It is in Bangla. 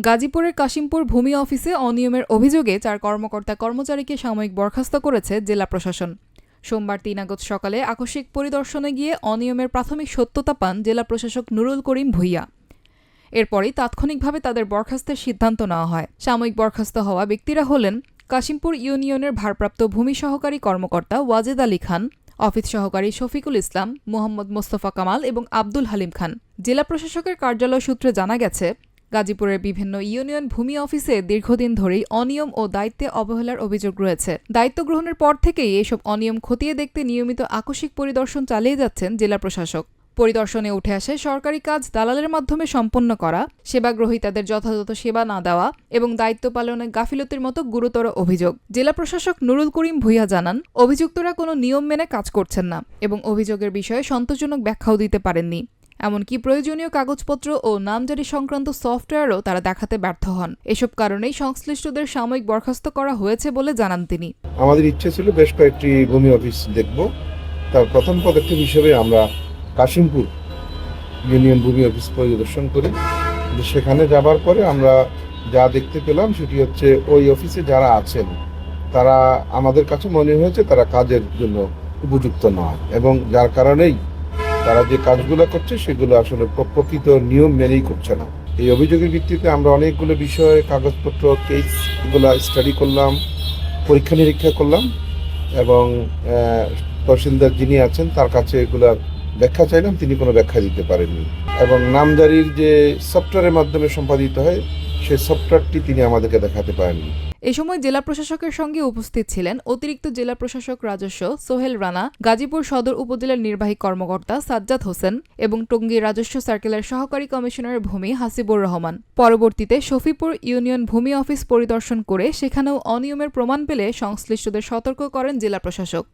গাজীপুরের কাশিমপুর ভূমি অফিসে অনিয়মের অভিযোগে ৪ কর্মকর্তা-কর্মচারীকে সাময়িক বরখাস্ত করেছে জেলা প্রশাসন। সোমবার ৩ আগস্ট সকালে আকস্মিক পরিদর্শনে গিয়ে অনিয়মের প্রাথমিক সত্যতা পান জেলা প্রশাসক নুরুল করিম ভূঁইয়া। এরপরই তাৎক্ষণিকভাবে তাদের বরখাস্তের সিদ্ধান্ত নেওয়া হয়। সাময়িক বরখাস্ত হওয়া ব্যক্তিরা হলেন কাশিমপুর ইউনিয়নের ভারপ্রাপ্ত ভূমি সহকারী কর্মকর্তা ওয়াজেদ আলী খান, অফিস সহকারী শফিকুল ইসলাম, মোহাম্মদ মোস্তফা কামাল এবং আব্দুল হালিম খান। জেলা প্রশাসকের কার্যালয় সূত্রে জানা গেছে, গাজীপুরের বিভিন্ন ইউনিয়ন ভূমি অফিসে দীর্ঘদিন ধরেই অনিয়ম ও দায়িত্বে অবহেলার অভিযোগ রয়েছে। দায়িত্ব গ্রহণের পর থেকেই এসব অনিয়ম খতিয়ে দেখতে নিয়মিত আকস্মিক পরিদর্শন চালিয়ে যাচ্ছেন জেলা প্রশাসক। পরিদর্শনে উঠে আসে সরকারি কাজ দালালের মাধ্যমে সম্পন্ন করা, সেবাগ্রহীতাদের যথাযথ সেবা না দেওয়া এবং দায়িত্ব পালনে গাফিলতির মতো গুরুতর অভিযোগ। জেলা প্রশাসক নুরুল করিম ভূঁইয়া জানান, অভিযুক্তরা কোনো নিয়ম মেনে কাজ করছেন না এবং অভিযোগের বিষয়ে সন্তোষজনক ব্যাখ্যাও দিতে পারেননি। এমনকি প্রয়োজনীয় কাগজপত্র ও নামজারি সংক্রান্ত সফটওয়্যারও তারা দেখাতে ব্যর্থ হন। এসব কারণেই সংশ্লিষ্টদের সাময়িক বরখাস্ত করা হয়েছে বলে জানান তিনি। আমাদের ইচ্ছে ছিল বেশ কয়েকটি ভূমি অফিস দেখব। তার প্রথম পদক্ষেপ হিসেবে আমরা কাশিমপুর ইউনিয়ন ভূমি অফিস পরিদর্শন করি। সেখানে যাবার পরে আমরা যা দেখতে পেলাম সেটি হচ্ছে ওই অফিসে যারা আছেন তারা আমাদের কাছে মনে হয়েছে তারা কাজের জন্য উপযুক্ত নয় এবং যার কারণেই তারা যে কাজগুলো করছে সেগুলো আসলে প্রকৃত নিয়ম মেনেই করছে না। এই অভিযোগের ভিত্তিতে আমরা অনেকগুলো বিষয়ে কাগজপত্র কেসগুলো স্টাডি করলাম, পরীক্ষা নিরীক্ষা করলাম এবং তহসিলদার যিনি আছেন তার কাছে এগুলার ব্যাখ্যা চাইলাম, তিনি কোনো ব্যাখ্যা দিতে পারেননি এবং নামজারির যে সফটওয়্যারের মাধ্যমে সম্পাদিত হয় সেই সফটওয়্যারটি তিনি আমাদেরকে দেখাতে পারেননি। এ সময় জেলা প্রশাসকের সঙ্গে উপস্থিত ছিলেন অতিরিক্ত জেলা প্রশাসক রাজস্ব সোহেল রানা, গাজীপুর সদর উপজেলার নির্বাহী কর্মকর্তা সাজ্জাদ হোসেন এবং টঙ্গী রাজস্ব সার্কেলের সহকারী কমিশনার ভূমি হাসিবুর রহমান। পরবর্তীতে শফিপুর ইউনিয়ন ভূমি অফিস পরিদর্শন করে সেখানেও অনিয়মের প্রমাণ পেলে সংশ্লিষ্টদের সতর্ক করেন জেলা প্রশাসক।